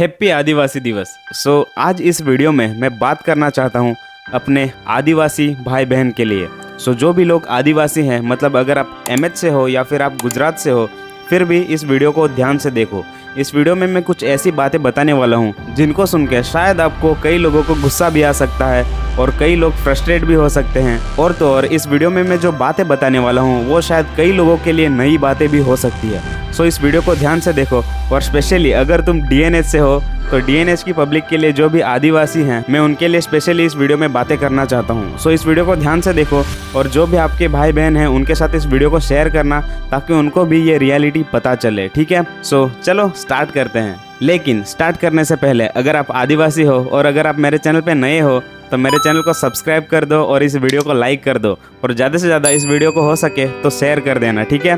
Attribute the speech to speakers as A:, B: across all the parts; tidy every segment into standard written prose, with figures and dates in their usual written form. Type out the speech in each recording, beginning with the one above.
A: Happy आदिवासी दिवस। आज इस वीडियो में मैं बात करना चाहता हूँ अपने आदिवासी भाई बहन के लिए। जो भी लोग आदिवासी हैं, मतलब अगर आप एमएच से हो या फिर आप गुजरात से हो, फिर भी इस वीडियो को ध्यान से देखो। इस वीडियो में मैं कुछ ऐसी बातें बताने वाला हूँ जिनको सुन के शायद आपको कई लोगों को गुस्सा भी आ सकता है और कई लोग फ्रस्ट्रेट भी हो सकते हैं। और इस वीडियो में मैं जो बातें बताने वाला हूँ वो शायद कई लोगों के लिए नई बातें भी हो सकती है। इस वीडियो को ध्यान से देखो और स्पेशली अगर तुम डीएनएच से हो तो डीएनएच की पब्लिक के लिए, जो भी आदिवासी हैं, मैं उनके लिए स्पेशली इस वीडियो में बातें करना चाहता हूँ। इस वीडियो को ध्यान से देखो और जो भी आपके भाई बहन हैं उनके साथ इस वीडियो को शेयर करना ताकि उनको भी ये रियलिटी पता चले, ठीक है। चलो स्टार्ट करते हैं। लेकिन स्टार्ट करने से पहले अगर आप आदिवासी हो और अगर आप मेरे चैनल पे नए हो तो मेरे चैनल को सब्सक्राइब कर दो और इस वीडियो को लाइक कर दो और ज़्यादा से ज़्यादा इस वीडियो को हो सके तो शेयर कर देना, ठीक है।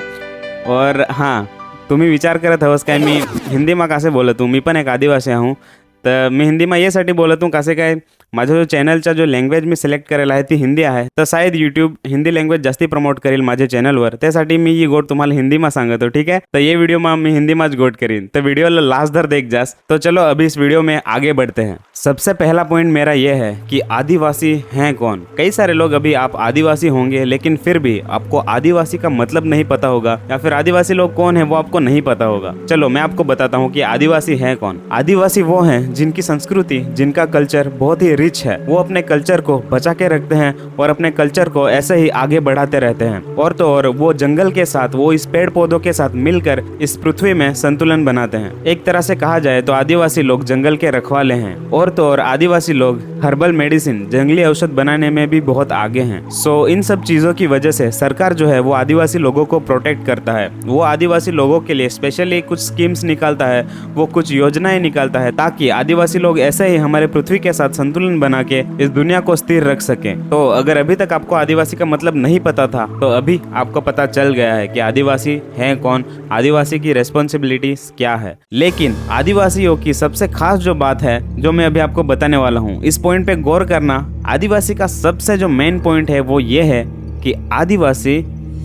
A: और हाँ, तुम्ही विचार करत हवस काय मी हिंदीमा कसे बोलतो, मी पण एक आदिवासी हूँ, तर मी हिंदीमा यासाठी बोलतो कसे काय माझ्या जो चॅनलचा जो लँग्वेज मी सिलेक्ट करेला आहे ती हिंदी आहे, तर शायद यूट्यूब हिंदी लँग्वेज जास्ती प्रमोट करेल माझ्या चॅनलवर, त्यासाठी मी ही गोट तुम्हाला हिंदीमा सांगतो, ठीक है। तो ये वीडियो में मैं हिंदीमा ज गोट करीन, तो वीडियो लास्ट धर देख जास। तो चलो अभी इस वीडियो में आगे बढ़ते हैं। सबसे पहला पॉइंट मेरा ये है कि आदिवासी हैं कौन। कई सारे लोग अभी आप आदिवासी होंगे लेकिन फिर भी आपको आदिवासी का मतलब नहीं पता होगा या फिर आदिवासी लोग कौन है वो आपको नहीं पता होगा। चलो मैं आपको बताता हूँ कि आदिवासी हैं कौन। आदिवासी वो हैं जिनकी संस्कृति, जिनका कल्चर बहुत ही रिच है। वो अपने कल्चर को बचा के रखते हैं और अपने कल्चर को ऐसे ही आगे बढ़ाते रहते हैं। और वो जंगल के साथ, वो इस पेड़ पौधों के साथ मिलकर इस पृथ्वी में संतुलन बनाते हैं। एक तरह से कहा जाए तो आदिवासी लोग जंगल के रखवाले हैं। और आदिवासी लोग हर्बल मेडिसिन, जंगली औषध बनाने में भी बहुत आगे हैं। इन सब चीजों की वजह से सरकार जो है वो आदिवासी लोगों को प्रोटेक्ट करता है। वो आदिवासी लोगों के लिए स्पेशली कुछ स्कीम्स निकालता है, वो कुछ योजनाएं निकालता है ताकि आदिवासी लोग ऐसे ही हमारे पृथ्वी के साथ संतुलन बना के इस दुनिया को स्थिर रख सके। तो अगर अभी तक आपको आदिवासी का मतलब नहीं पता था तो अभी आपको पता चल गया है कि आदिवासी हैं कौन, आदिवासी की रेस्पॉन्सिबिलिटीज क्या है। लेकिन आदिवासियों की सबसे खास जो बात है जो मैं अभी आपको बताने वाला हूँ, इस पॉइंट पे गौर करना। आदिवासी का सबसे जो मेन पॉइंट है वो ये है कि आदिवासी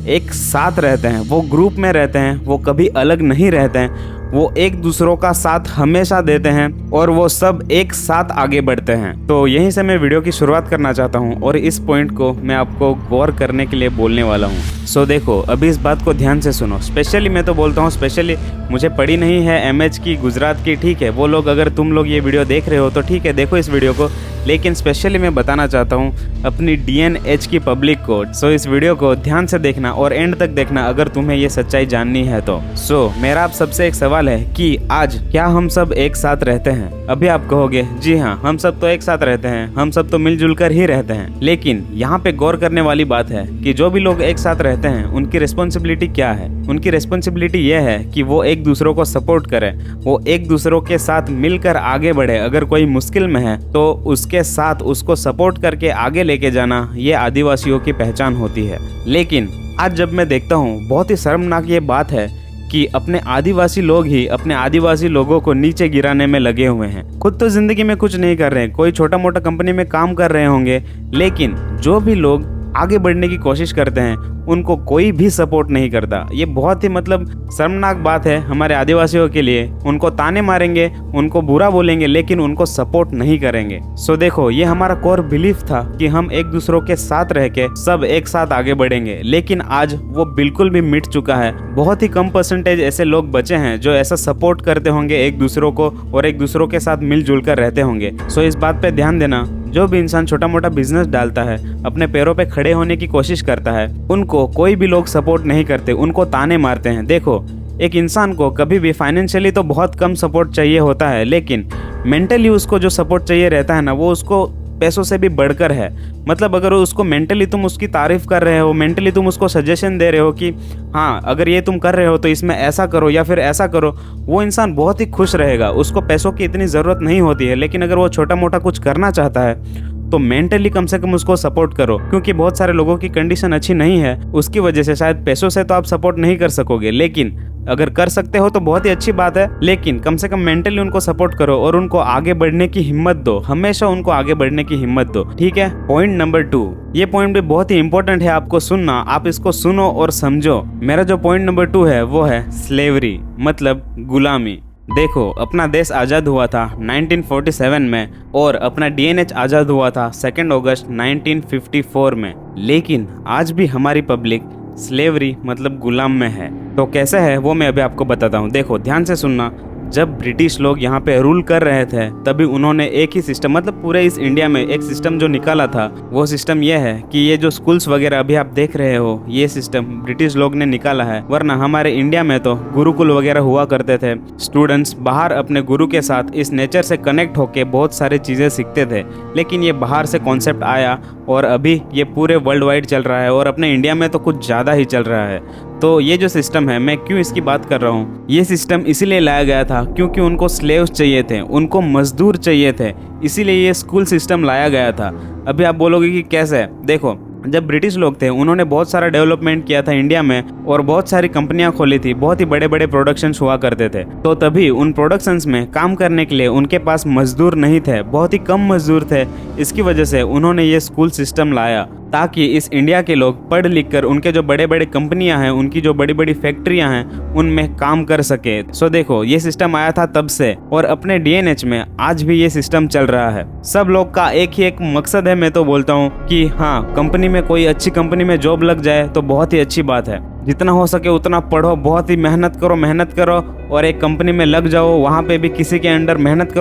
A: एक साथ रहते हैं, वो ग्रुप में रहते हैं, वो कभी अलग नहीं रहते हैं, वो एक दूसरों का साथ हमेशा देते हैं और वो सब एक साथ आगे बढ़ते हैं। तो यहीं से मैं वीडियो की शुरुआत करना चाहता हूँ और इस पॉइंट को मैं आपको गौर करने के लिए बोलने वाला हूँ। देखो अभी इस बात को ध्यान से सुनो। स्पेशली मैं तो बोलता हूँ, स्पेशली मुझे पड़ी नहीं है एमएच की, गुजरात की, ठीक है। वो लोग, अगर तुम लोग ये वीडियो देख रहे हो तो ठीक है, देखो इस वीडियो को। लेकिन स्पेशली मैं बताना चाहता हूँ अपनी डीएनएच की पब्लिक को। इस वीडियो को ध्यान से देखना और एंड तक देखना अगर तुम्हें ये सच्चाई जाननी है तो। मेरा आप सबसे एक सवाल है कि आज क्या हम सब एक साथ रहते हैं? अभी आप कहोगे जी हाँ, हम सब तो एक साथ रहते हैं, हम सब तो मिलजुल कर ही रहते हैं। लेकिन यहाँ पे गौर करने वाली बात है कि जो भी लोग एक साथ रहते हैं उनकी रिस्पॉन्सिबिलिटी क्या है। उनकी रिस्पॉन्सिबिलिटी ये है कि वो एक दूसरों को सपोर्ट करें, वो एक दूसरों के साथ मिलकर आगे बढ़े। अगर कोई मुश्किल में है तो उसके साथ उसको सपोर्ट करके आगे लेके जाना, ये आदिवासियों की पहचान होती है। लेकिन आज जब मैं देखता हूँ, बहुत ही शर्मनाक ये बात है कि अपने आदिवासी लोग ही अपने आदिवासी लोगों को नीचे गिराने में लगे हुए हैं। खुद तो जिंदगी में कुछ नहीं कर रहे हैं, कोई छोटा मोटा कंपनी में काम कर रहे होंगे, लेकिन जो भी लोग आगे बढ़ने की कोशिश करते हैं उनको कोई भी सपोर्ट नहीं करता। ये बहुत ही मतलब शर्मनाक बात है हमारे आदिवासियों के लिए। उनको ताने मारेंगे, उनको बुरा बोलेंगे, लेकिन उनको सपोर्ट नहीं करेंगे। देखो, ये हमारा कोर बिलीफ था कि हम एक दूसरों के साथ रह के सब एक साथ आगे बढ़ेंगे, लेकिन आज वो बिल्कुल भी मिट चुका है। बहुत ही कम परसेंटेज ऐसे लोग बचे हैं जो ऐसा सपोर्ट करते होंगे एक दूसरों को और एक दूसरों के साथ मिलजुल कर रहते होंगे। इस बात पे ध्यान देना। जो भी इंसान छोटा मोटा बिजनेस डालता है, अपने पैरों पे खड़े होने की कोशिश करता है, उनको कोई भी लोग सपोर्ट नहीं करते, उनको ताने मारते हैं। देखो, एक इंसान को कभी भी फाइनेंशियली तो बहुत कम सपोर्ट चाहिए होता है, लेकिन मेंटली उसको जो सपोर्ट चाहिए रहता है ना, वो उसको पैसों से भी बढ़कर है। मतलब अगर उसको मेंटली तुम उसकी तारीफ कर रहे हो, मेंटली तुम उसको सजेशन दे रहे हो कि हाँ अगर ये तुम कर रहे हो तो इसमें ऐसा करो या फिर ऐसा करो, वो इंसान बहुत ही खुश रहेगा। उसको पैसों की इतनी ज़रूरत नहीं होती है, लेकिन अगर वो छोटा मोटा कुछ करना चाहता है तो मेंटली कम से कम उसको सपोर्ट करो, क्योंकि बहुत सारे लोगों की कंडीशन अच्छी नहीं है। उसकी वजह से शायद पैसों से तो आप सपोर्ट नहीं कर सकोगे, लेकिन अगर कर सकते हो तो बहुत ही अच्छी बात है। लेकिन कम से कम मेंटली उनको सपोर्ट करो और उनको आगे बढ़ने की हिम्मत दो, हमेशा उनको आगे बढ़ने की हिम्मत दो, ठीक है। पॉइंट नंबर 2, ये पॉइंट भी बहुत ही इंपॉर्टेंट है आपको सुनना, आप इसको सुनो और समझो। मेरा जो पॉइंट नंबर 2 है वो है स्लेवरी, मतलब गुलामी। देखो, अपना देश आज़ाद हुआ था 1947 में और अपना डीएनएच आज़ाद हुआ था 2 अगस्त 1954 में। लेकिन आज भी हमारी पब्लिक स्लेवरी मतलब गुलाम में है। तो कैसे है वो मैं अभी आपको बताता हूँ। देखो ध्यान से सुनना। जब ब्रिटिश लोग यहाँ पे रूल कर रहे थे तभी उन्होंने एक ही सिस्टम मतलब पूरे इस इंडिया में एक सिस्टम जो निकाला था, वो सिस्टम ये है कि ये जो स्कूल्स वगैरह अभी आप देख रहे हो, ये सिस्टम ब्रिटिश लोग ने निकाला है। वरना हमारे इंडिया में तो गुरुकुल वगैरह हुआ करते थे। स्टूडेंट्स बाहर अपने गुरु के साथ इस नेचर से कनेक्ट होके बहुत सारी चीज़ें सीखते थे। लेकिन ये बाहर से कॉन्सेप्ट आया और अभी ये पूरे वर्ल्ड वाइड चल रहा है और अपने इंडिया में तो कुछ ज़्यादा ही चल रहा है। तो ये जो सिस्टम है, मैं क्यों इसकी बात कर रहा हूँ, ये सिस्टम इसीलिए लाया गया था क्योंकि उनको स्लेव्स चाहिए थे, उनको मजदूर चाहिए थे, इसीलिए ये स्कूल सिस्टम लाया गया था। अभी आप बोलोगे कि कैसे? देखो, जब ब्रिटिश लोग थे उन्होंने बहुत सारा डेवलपमेंट किया था इंडिया में और बहुत सारी कंपनियां खोली थी, बहुत ही बड़े बड़े प्रोडक्शंस हुआ करते थे। तो तभी उन प्रोडक्शंस में काम करने के लिए उनके पास मजदूर नहीं थे, बहुत ही कम मजदूर थे। इसकी वजह से उन्होंने ये स्कूल सिस्टम लाया ताकि इस इंडिया के लोग पढ़ लिख कर उनके जो बड़े बड़े कंपनियां हैं, उनकी जो बड़ी बड़ी फैक्ट्रियां हैं, उनमें काम कर सके। सो देखो, ये सिस्टम आया था तब से और अपने डीएनएच में आज भी ये सिस्टम चल रहा है। सब लोग का एक ही एक मकसद है, मैं तो बोलता हूँ कि हाँ, कंपनी में कोई अच्छी कंपनी में जॉब लग जाए तो बहुत ही अच्छी बात है। जितना हो सके उतना पढ़ो, बहुत ही मेहनत करो और एक कंपनी में लग जाओ, वहाँ पे भी किसी के अंडर मेहनत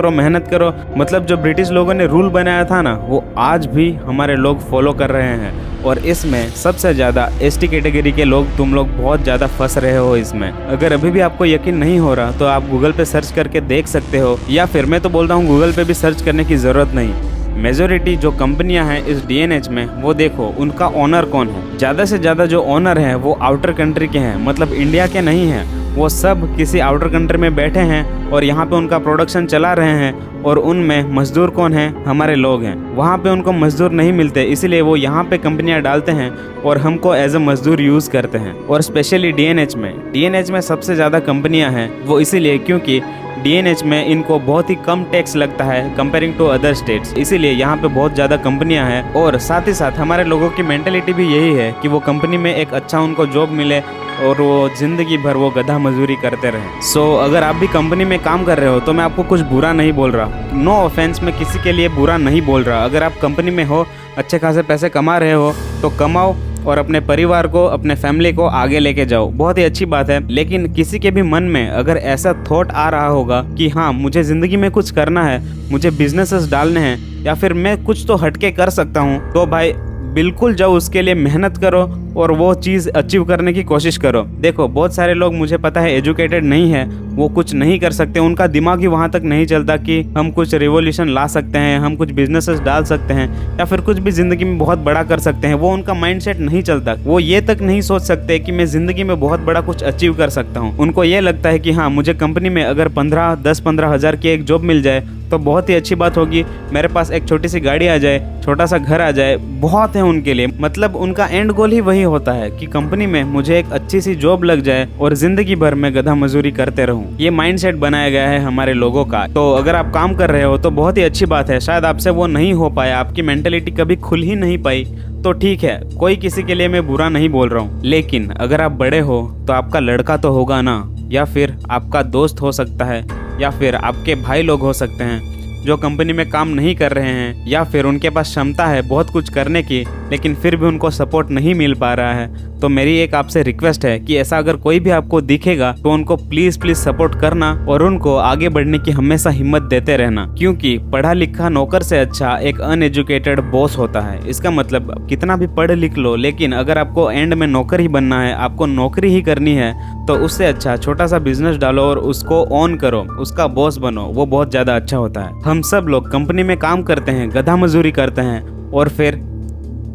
A: करो। मतलब जो ब्रिटिश लोगों ने रूल बनाया था ना, वो आज भी हमारे लोग फॉलो कर रहे हैं। और इसमें सबसे ज़्यादा एसटी कैटेगरी के लोग, तुम लोग बहुत ज़्यादा फंस रहे हो इसमें। अगर अभी भी आपको यकीन नहीं हो रहा तो आप गूगल पे सर्च करके देख सकते हो, या फिर मैं तो बोलता हूँ गूगल पे भी सर्च करने की ज़रूरत नहीं। मेजोरिटी जो कंपनियां हैं इस डीएनएच में, वो देखो उनका ओनर कौन है। ज़्यादा से ज़्यादा जो ओनर हैं वो आउटर कंट्री के हैं, मतलब इंडिया के नहीं हैं। वो सब किसी आउटर कंट्री में बैठे हैं और यहाँ पे उनका प्रोडक्शन चला रहे हैं। और उनमें मजदूर कौन है? हमारे लोग हैं। वहाँ पे उनको मजदूर नहीं मिलते, इसलिए वो यहाँ पे कंपनियाँ डालते हैं और हमको एज ए मजदूर यूज़ करते हैं। और स्पेशली डीएनएच में सबसे ज़्यादा कंपनियाँ हैं, वो इसीलिए क्योंकि डीएनएच में इनको बहुत ही कम टैक्स लगता है कंपेयरिंग टू अदर स्टेट्स, इसीलिए यहाँ पे बहुत ज़्यादा कंपनियाँ हैं। और साथ ही साथ हमारे लोगों की मेंटेलिटी भी यही है कि वो कंपनी में एक अच्छा उनको जॉब मिले और वो ज़िंदगी भर वो गधा मजदूरी करते रहे। सो अगर आप भी कंपनी में काम कर रहे हो तो मैं आपको कुछ बुरा नहीं बोल रहा, नो ऑफेंस, मैं किसी के लिए बुरा नहीं बोल रहा। अगर आप कंपनी में हो, अच्छे खासे पैसे कमा रहे हो तो कमाओ और अपने परिवार को, अपने फैमिली को आगे लेके जाओ, बहुत ही अच्छी बात है। लेकिन किसी के भी मन में अगर ऐसा थॉट आ रहा होगा कि हाँ, मुझे ज़िंदगी में कुछ करना है, मुझे बिजनेसेस डालने हैं या फिर मैं कुछ तो हटके कर सकता हूँ, तो भाई बिल्कुल जाओ, उसके लिए मेहनत करो और वो चीज़ अचीव करने की कोशिश करो। देखो, बहुत सारे लोग, मुझे पता है, एजुकेटेड नहीं है, वो कुछ नहीं कर सकते, उनका दिमाग ही वहाँ तक नहीं चलता कि हम कुछ रिवॉल्यूशन ला सकते हैं, हम कुछ बिजनेसेस डाल सकते हैं या फिर कुछ भी ज़िंदगी में बहुत बड़ा कर सकते हैं। वो उनका माइंडसेट नहीं चलता, वो ये तक नहीं सोच सकते कि मैं ज़िंदगी में बहुत बड़ा कुछ अचीव कर सकता हूँ। उनको ये लगता है कि हाँ, मुझे कंपनी में अगर 10-15 हज़ार की एक जॉब मिल जाए तो बहुत ही अच्छी बात होगी, मेरे पास एक छोटी सी गाड़ी आ जाए, छोटा सा घर आ जाए, बहुत है उनके लिए। मतलब उनका एंड गोल ही वही होता है कि कंपनी में मुझे एक अच्छी सी जॉब लग जाए और जिंदगी भर मैं गधा मजदूरी करते रहूं। ये माइंडसेट बनाया गया है हमारे लोगों का। तो अगर आप काम कर रहे हो तो बहुत ही अच्छी बात है, शायद आपसे वो नहीं हो पाया, आपकी मेंटेलिटी कभी खुल ही नहीं पाई, तो ठीक है, कोई किसी के लिए मैं बुरा नहीं बोल रहा हूँ। लेकिन अगर आप बड़े हो तो आपका लड़का तो होगा ना, या फिर आपका दोस्त हो सकता है, या फिर आपके भाई लोग हो सकते हैं जो कंपनी में काम नहीं कर रहे हैं, या फिर उनके पास क्षमता है बहुत कुछ करने की लेकिन फिर भी उनको सपोर्ट नहीं मिल पा रहा है। तो मेरी एक आपसे रिक्वेस्ट है कि ऐसा अगर कोई भी आपको दिखेगा तो उनको प्लीज सपोर्ट करना और उनको आगे बढ़ने की हमेशा हिम्मत देते रहना, क्योंकि पढ़ा लिखा नौकर से अच्छा एक अनएजुकेटेड बॉस होता है। इसका मतलब कितना भी पढ़ लिख लो, लेकिन अगर आपको एंड में नौकर ही बनना है, आपको नौकरी ही करनी है, तो उससे अच्छा छोटा सा बिजनेस डालो और उसको ऑन करो, उसका बॉस बनो, वो बहुत ज्यादा अच्छा होता है। हम सब लोग कंपनी में काम करते हैं, गधा मजदूरी करते हैं और फिर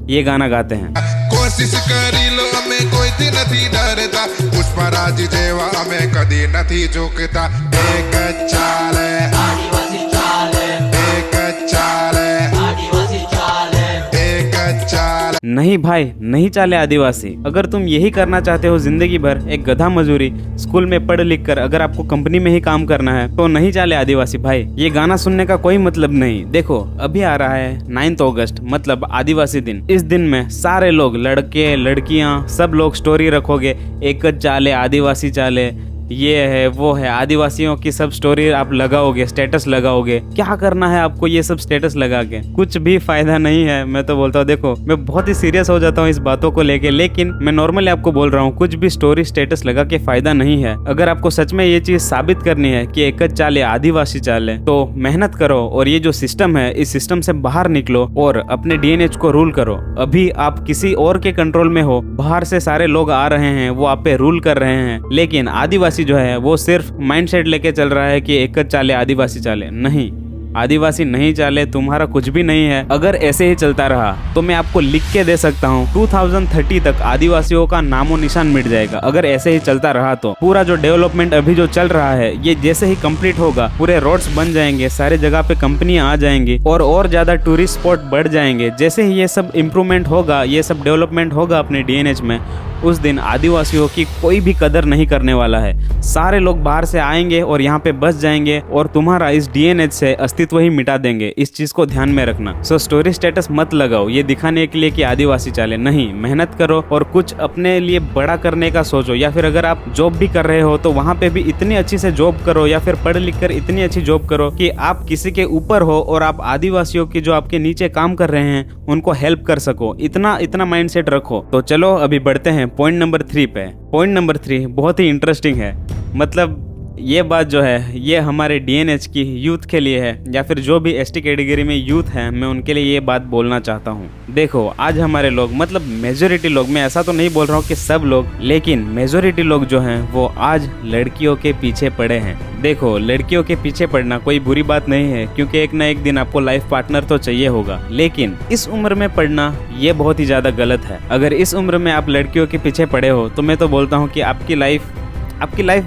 A: ये गाना गाते हैं।
B: कोशिश करी लो हमें कोई थी नहीं डरता, पुष्पराज जेवा हमें कदी नहीं झुकता। एक चाले आदिवासी चाले, एक चाले आदिवासी चाले, एक चाले।
A: नहीं भाई, नहीं चाले आदिवासी। अगर तुम यही करना चाहते हो जिंदगी भर, एक गधा मजदूरी, स्कूल में पढ़ लिख कर अगर आपको कंपनी में ही काम करना है, तो नहीं चाले आदिवासी भाई। ये गाना सुनने का कोई मतलब नहीं। देखो, अभी आ रहा है 9 अगस्त, मतलब आदिवासी दिन। इस दिन में सारे लोग, लड़के लड़कियां, सब लोग स्टोरी रखोगे, एक चाले आदिवासी चाले, ये है वो है, आदिवासियों की सब स्टोरी आप लगाओगे, स्टेटस लगाओगे। क्या करना है आपको ये सब स्टेटस लगा के? कुछ भी फायदा नहीं है। मैं तो बोलता हूँ, देखो मैं बहुत ही सीरियस हो जाता हूँ इस बातों को लेके, लेकिन मैं नॉर्मली आपको बोल रहा हूँ कुछ भी स्टोरी स्टेटस लगा के फायदा नहीं है। अगर आपको सच में ये चीज साबित करनी है कि एक चाल है, आदिवासी चाल है, तो मेहनत करो और ये जो सिस्टम है इस सिस्टम से बाहर निकलो और अपने डीएनएच को रूल करो। अभी आप किसी और के कंट्रोल में हो, बाहर से सारे लोग आ रहे हैं, वो आप पे रूल कर रहे हैं, लेकिन आदिवासी जो है वो सिर्फ माइंडसेट लेके चल रहा है कि एक चाले आदिवासी चाले। नहीं, आदिवासी नहीं चाले, तुम्हारा कुछ भी नहीं है। अगर ऐसे ही चलता रहा तो मैं आपको लिख के दे सकता हूँ 2030 तक आदिवासियों का नामो निशान मिट जाएगा। अगर ऐसे ही चलता रहा तो पूरा जो डेवलपमेंट अभी जो चल रहा है ये जैसे ही कंप्लीट होगा, पूरे रोड्स बन जाएंगे, सारे जगह पे कंपनियां आ जाएंगी और ज्यादा टूरिस्ट स्पॉट बढ़ जाएंगे। जैसे ही ये सब इम्प्रूवमेंट होगा, ये सब डेवलपमेंट होगा अपने डीएनएच में, उस दिन आदिवासियों की कोई भी कदर नहीं करने वाला है। सारे लोग बाहर से आएंगे और यहाँ पे बस जाएंगे और तुम्हारा इस डीएनएच से अस्तित्व ही मिटा देंगे। इस चीज को ध्यान में रखना। सो स्टोरी स्टेटस मत लगाओ ये दिखाने के लिए कि आदिवासी चाले। नहीं, मेहनत करो और कुछ अपने लिए बड़ा करने का सोचो। या फिर अगर आप जॉब भी कर रहे हो तो वहाँ पे भी इतनी अच्छी से जॉब करो, या फिर पढ़ लिख कर इतनी अच्छी जॉब करो कि आप किसी के ऊपर हो और आप आदिवासियों की जो आपके नीचे काम कर रहे हैं उनको हेल्प कर सको। इतना माइंडसेट रखो। तो चलो अभी बढ़ते हैं पॉइंट नंबर 3 पे। पॉइंट नंबर 3 बहुत ही इंटरेस्टिंग है। मतलब ये बात जो है ये हमारे डीएनएच की यूथ के लिए है, या फिर जो भी एसटी कैटेगरी में यूथ है, मैं उनके लिए ये बात बोलना चाहता हूँ। देखो आज हमारे लोग, मतलब मेजोरिटी लोग, मैं ऐसा तो नहीं बोल रहा हूँ कि सब लोग, लेकिन मेजोरिटी लोग जो हैं वो आज लड़कियों के पीछे पड़े हैं। देखो लड़कियों के पीछे पड़ना कोई बुरी बात नहीं है, क्योंकि एक ना एक दिन आपको लाइफ पार्टनर तो चाहिए होगा, लेकिन इस उम्र में पड़ना ये बहुत ही ज्यादा गलत है। अगर इस उम्र में आप लड़कियों के पीछे पड़े हो तो मैं तो बोलता हूँ कि आपकी लाइफ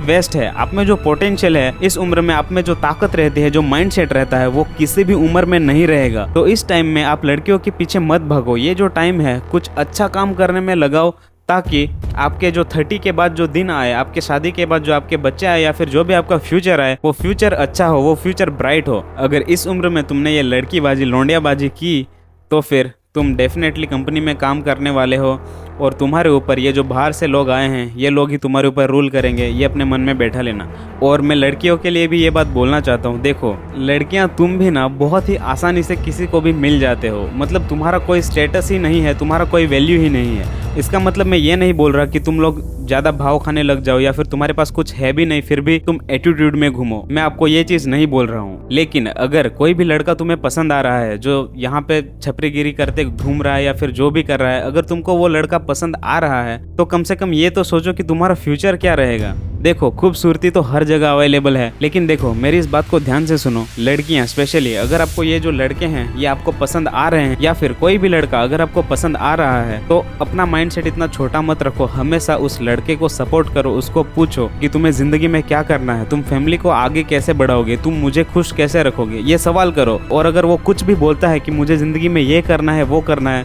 A: वेस्ट है। आप में जो पोटेंशियल है, इस उम्र में आप में जो ताकत रहती है, जो माइंडसेट रहता है, वो किसी भी उम्र में नहीं रहेगा। तो इस टाइम में आप लड़कियों के पीछे मत भागो। ये जो टाइम है कुछ अच्छा काम करने में लगाओ, ताकि आपके जो 30 के बाद जो दिन आए, आपके शादी के बाद जो आपके बच्चे आए, या फिर जो भी आपका फ्यूचर आए, वो फ्यूचर अच्छा हो, वो फ्यूचर ब्राइट हो। अगर इस उम्र में तुमने ये लड़कीबाजी, लौंडियाबाजी की तो फिर तुम डेफिनेटली कंपनी में काम करने वाले हो और तुम्हारे ऊपर ये जो बाहर से लोग आए हैं ये लोग ही तुम्हारे ऊपर रूल करेंगे। ये अपने मन में बैठा लेना। और मैं लड़कियों के लिए भी ये बात बोलना चाहता हूँ, देखो लड़कियाँ तुम भी ना बहुत ही आसानी से किसी को भी मिल जाते हो। मतलब तुम्हारा कोई स्टेटस ही नहीं है, तुम्हारा कोई वैल्यू ही नहीं है। इसका मतलब मैं ये नहीं बोल रहा कि तुम लोग ज़्यादा भाव खाने लग जाओ, या फिर तुम्हारे पास कुछ है भी नहीं फिर भी तुम एटीट्यूड में घूमो। मैं आपको ये चीज़ नहीं बोल रहा हूँ। लेकिन अगर कोई भी लड़का तुम्हें पसंद आ रहा है जो यहाँ पे छपरीगिरी करते घूम रहा है या फिर जो भी कर रहा है, अगर तुमको वो लड़का पसंद आ रहा है तो कम से कम ये तो सोचो कि तुम्हारा फ्यूचर क्या रहेगा। देखो खूबसूरती तो हर जगह अवेलेबल है, लेकिन देखो मेरी इस बात को ध्यान से सुनो। लड़कियां स्पेशली, अगर आपको ये जो लड़के हैं ये आपको पसंद आ रहे हैं, या फिर कोई भी लड़का अगर आपको पसंद आ रहा है, तो अपना माइंडसेट इतना छोटा मत रखो। हमेशा उस लड़के को सपोर्ट करो, उसको पूछो कि तुम्हें जिंदगी में क्या करना है, तुम फैमिली को आगे कैसे बढ़ाओगे, तुम मुझे खुश कैसे रखोगे, ये सवाल करो। और अगर वो कुछ भी बोलता है कि मुझे जिंदगी में ये करना है वो करना है,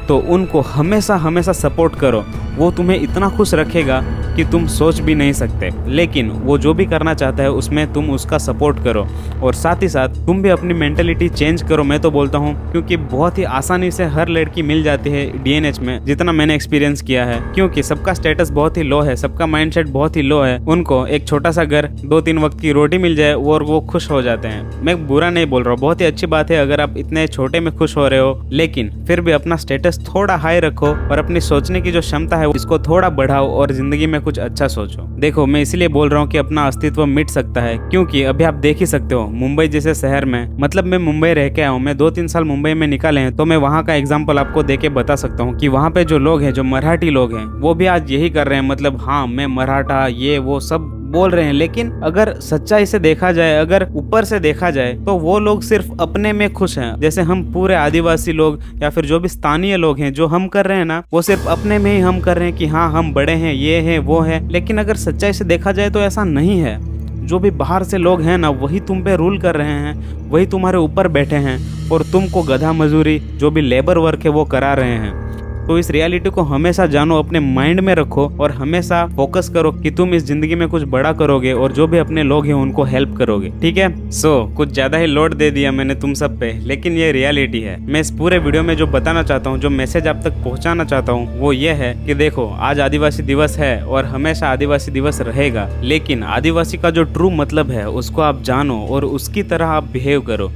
A: तो उनको हमेशा सपोर्ट करो। वो तुम्हें इतना खुश रखेगा कि तुम सोच भी नहीं सकते। लेकिन वो जो भी करना चाहता है उसमें तुम उसका सपोर्ट करो, और साथ ही साथ तुम भी अपनी मेंटेलिटी चेंज करो। मैं तो बोलता हूँ, क्योंकि बहुत ही आसानी से हर लड़की मिल जाती है डीएनएच में, जितना मैंने एक्सपीरियंस किया है। क्योंकि सबका स्टेटस बहुत ही लो है, सबका माइंडसेट बहुत ही लो है। उनको एक छोटा सा घर, 2-3 वक्त की रोटी मिल जाए और वो खुश हो जाते हैं। मैं बुरा नहीं बोल रहा हूँ, बहुत ही अच्छी बात है अगर आप इतने छोटे में खुश हो रहे हो, लेकिन फिर भी अपना स्टेटस थोड़ा हाई रखो और अपनी सोचने की जो क्षमता है इसको थोड़ा बढ़ाओ और जिंदगी में कुछ अच्छा सोचो। देखो मैं इसलिए बोल रहा हूँ कि अपना अस्तित्व मिट सकता है, क्योंकि अभी आप देख ही सकते हो मुंबई जैसे शहर में, मतलब मैं मुंबई रह के आया हूँ, मैं 2-3 साल मुंबई में निकाले हैं, तो मैं वहाँ का एग्जाम्पल आपको देके बता सकता हूँ कि वहाँ पे जो लोग हैं, जो मराठी लोग हैं, वो भी आज यही कर रहे हैं। मतलब हाँ, मैं मराठा, ये वो सब बोल रहे हैं, लेकिन अगर सच्चाई से देखा जाए, अगर ऊपर से देखा जाए, तो वो लोग सिर्फ अपने में खुश हैं। जैसे हम पूरे आदिवासी लोग या फिर जो भी स्थानीय लोग हैं, जो हम कर रहे हैं ना, वो सिर्फ अपने में ही हम कर रहे हैं कि हाँ हम बड़े हैं, ये है वो है। लेकिन अगर सच्चाई से देखा जाए तो ऐसा नहीं है। जो भी बाहर से लोग हैं ना, वही तुम पे रूल कर रहे हैं, वही तुम्हारे ऊपर बैठे हैं और तुमको गधा मजूरी, जो भी लेबर वर्क है वो करा रहे हैं। तो इस रियलिटी को हमेशा जानो, अपने माइंड में रखो और हमेशा फोकस करो कि तुम इस जिंदगी में कुछ बड़ा करोगे और जो भी अपने लोग हैं उनको हेल्प करोगे। ठीक है, कुछ ज्यादा ही लोड दे दिया मैंने तुम सब पे, लेकिन ये रियलिटी है। मैं इस पूरे वीडियो में जो बताना चाहता हूँ, जो मैसेज आप तक पहुँचाना चाहता हूँ, वो ये है कि देखो, आज आदिवासी दिवस है और हमेशा आदिवासी दिवस रहेगा, लेकिन आदिवासी का जो ट्रू मतलब है उसको आप जानो और उसकी तरह आप बिहेव करो।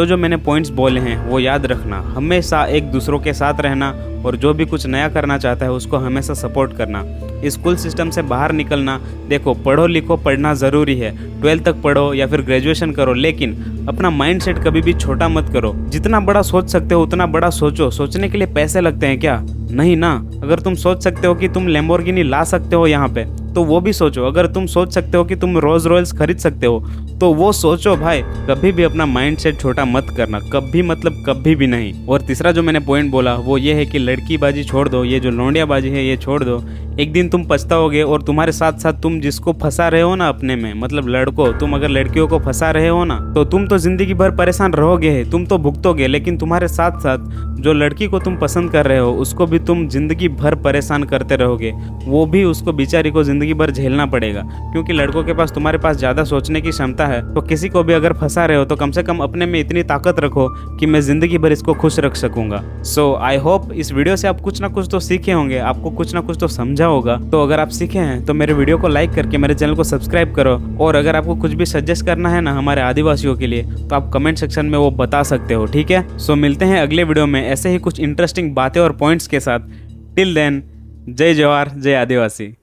A: जो मैंने पॉइंट्स बोले हैं वो याद रखना, हमेशा एक दूसरों के साथ रहना और जो भी कुछ नया करना चाहता है उसको हमेशा सपोर्ट करना। स्कूल सिस्टम से बाहर निकलना, देखो पढ़ो लिखो, पढ़ना ज़रूरी है, 12th तक पढ़ो या फिर ग्रेजुएशन करो, लेकिन अपना माइंडसेट कभी भी छोटा मत करो। जितना बड़ा सोच सकते हो उतना बड़ा सोचो। सोचने के लिए पैसे लगते हैं क्या? नहीं ना। अगर तुम सोच सकते हो कि तुम लैम्बोर्गिनी ला सकते हो यहाँ पे, तो वो भी सोचो। अगर तुम सोच सकते हो कि तुम रोल्स रॉयल्स खरीद सकते हो, तो वो सोचो भाई। कभी भी अपना माइंडसेट छोटा मत करना, कभी, मतलब कभी भी नहीं। और तीसरा जो मैंने पॉइंट बोला वो ये है कि लड़की बाजी छोड़ दो, ये जो लौंडिया बाजी है ये छोड़ दो। एक दिन तुम पछताओगे और तुम्हारे साथ साथ तुम जिसको फंसा रहे हो ना अपने में, मतलब लड़कों, तुम अगर लड़कियों को फंसा रहे हो ना, तो तुम तो जिंदगी भर परेशान रहोगे, तुम तो भुगतोगे, लेकिन तुम्हारे साथ साथ जो लड़की को तुम पसंद कर रहे हो उसको भी तुम जिंदगी भर परेशान करते रहोगे। वो भी, उसको बेचारी को जिंदगी भर झेलना पड़ेगा, क्योंकि लड़कों के पास तुम्हारे पास ज़्यादा सोचने की क्षमता है। तो किसी को भी अगर फंसा रहे हो तो कम से कम अपने में इतनी ताकत रखो कि मैं जिंदगी भर इसको खुश रख सकूंगा। आई होप इस वीडियो से आप कुछ ना कुछ तो सीखे होंगे, आपको कुछ ना कुछ तो समझा होगा। तो अगर आप सीखे हैं तो मेरे वीडियो को लाइक करके मेरे चैनल को सब्सक्राइब करो, और अगर आपको कुछ भी सजेस्ट करना है ना हमारे आदिवासियों के लिए, तो आप कमेंट सेक्शन में वो बता सकते हो। ठीक है, मिलते हैं अगले वीडियो में ऐसे ही कुछ इंटरेस्टिंग बातें और पॉइंट्स के साथ। टिल देन, जय जवाहर, जय आदिवासी।